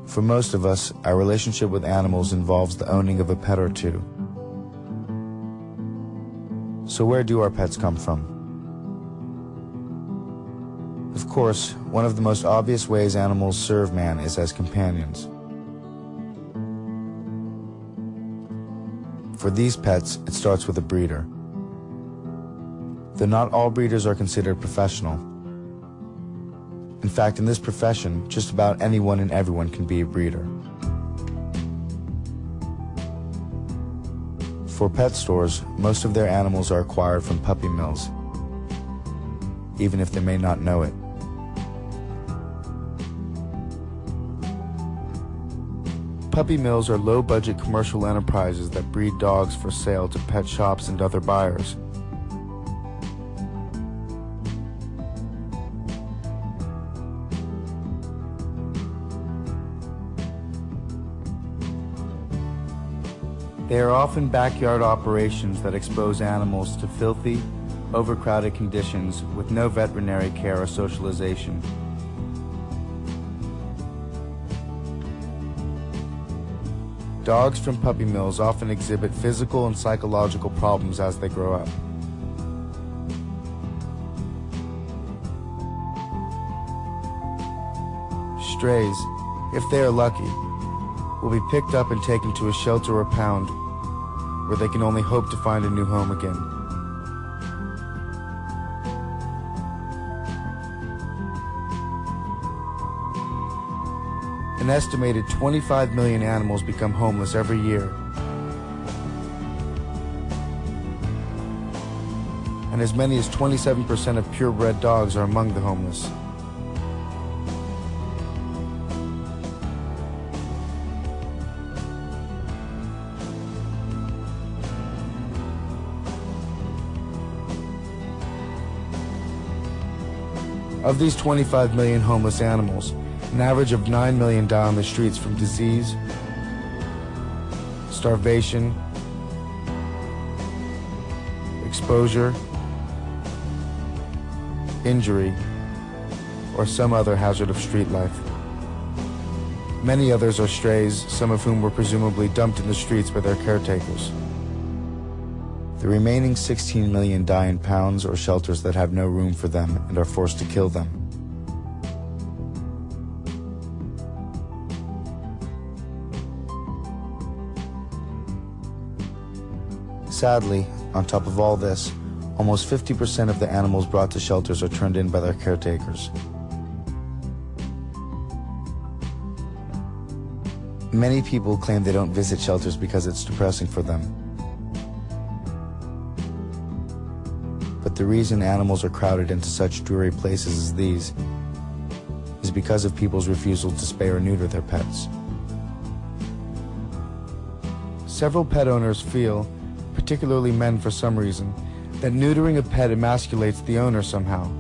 For most of us, our relationship with animals involves the owning of a pet or two. So where do our pets come from? Of course, one of the most obvious ways animals serve man is as companions. For these pets, it starts with a breeder. Though not all breeders are considered professional. In fact, in this profession, just about anyone and everyone can be a breeder. For pet stores, most of their animals are acquired from puppy mills, even if they may not know it. Puppy mills are low-budget commercial enterprises that breed dogs for sale to pet shops and other buyers. They are often backyard operations that expose animals to filthy, overcrowded conditions with no veterinary care or socialization. Dogs from puppy mills often exhibit physical and psychological problems as they grow up. Strays, if they are lucky, will be picked up and taken to a shelter or pound where they can only hope to find a new home again. An estimated 25 million animals become homeless every year, and as many as 27% of purebred dogs are among the homeless. Of these 25 million homeless animals, an average of 9 million die on the streets from disease, starvation, exposure, injury, or some other hazard of street life. Many others are strays, some of whom were presumably dumped in the streets by their caretakers. The remaining 16 million die in pounds or shelters that have no room for them and are forced to kill them. Sadly, on top of all this, almost 50% of the animals brought to shelters are turned in by their caretakers. Many people claim they don't visit shelters because it's depressing for them. But the reason animals are crowded into such dreary places as these is because of people's refusal to spay or neuter their pets. Several pet owners feel, particularly men for some reason, that neutering a pet emasculates the owner somehow.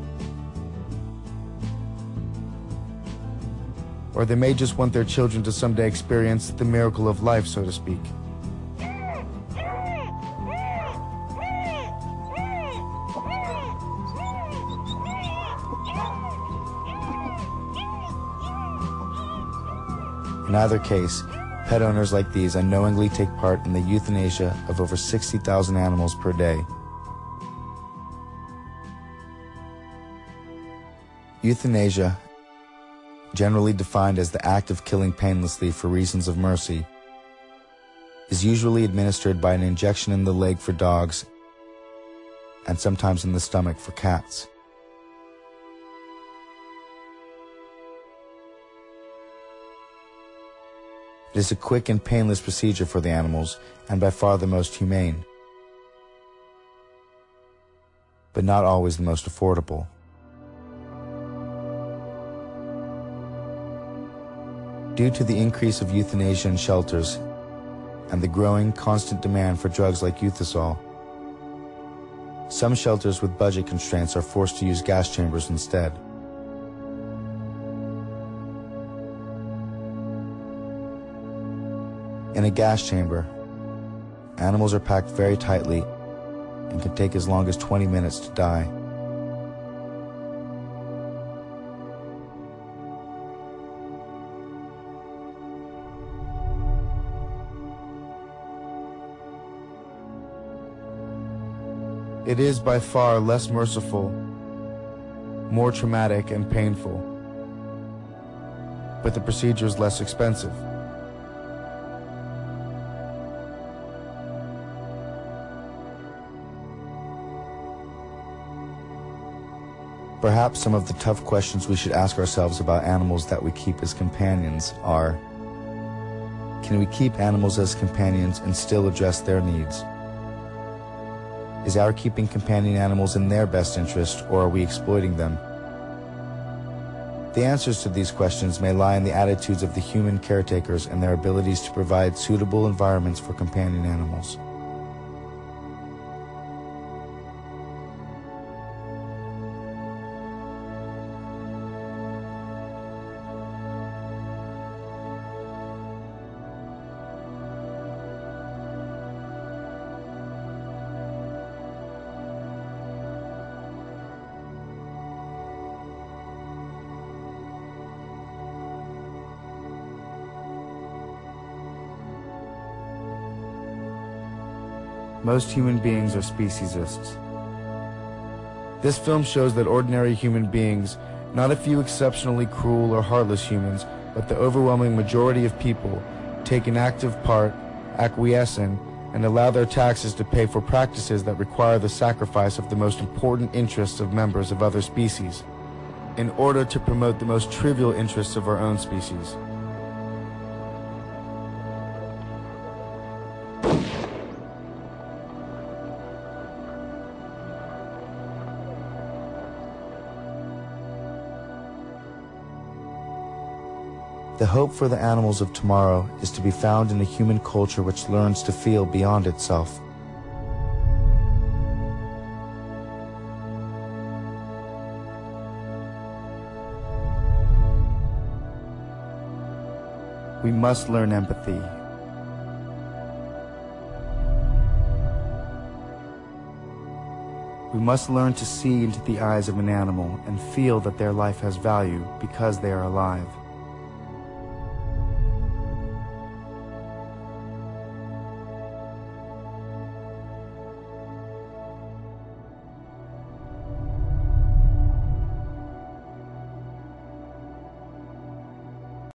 Or they may just want their children to someday experience the miracle of life, so to speak. In either case, pet owners like these unknowingly take part in the euthanasia of over 60,000 animals per day. Euthanasia, generally defined as the act of killing painlessly for reasons of mercy, is usually administered by an injection in the leg for dogs and sometimes in the stomach for cats. It is a quick and painless procedure for the animals, and by far the most humane, but not always the most affordable. Due to the increase of euthanasia in shelters and the growing, constant demand for drugs like Euthasol, some shelters with budget constraints are forced to use gas chambers instead. In a gas chamber, animals are packed very tightly and can take as long as 20 minutes to die. It is by far less merciful, more traumatic and painful, but the procedure is less expensive. Perhaps some of the tough questions we should ask ourselves about animals that we keep as companions are: can we keep animals as companions and still address their needs? Is our keeping companion animals in their best interest, or are we exploiting them? The answers to these questions may lie in the attitudes of the human caretakers and their abilities to provide suitable environments for companion animals. Most human beings are speciesists. This film shows that ordinary human beings, not a few exceptionally cruel or heartless humans, but the overwhelming majority of people, take an active part, acquiesce in, and allow their taxes to pay for practices that require the sacrifice of the most important interests of members of other species, in order to promote the most trivial interests of our own species. The hope for the animals of tomorrow is to be found in a human culture which learns to feel beyond itself. We must learn empathy. We must learn to see into the eyes of an animal and feel that their life has value because they are alive.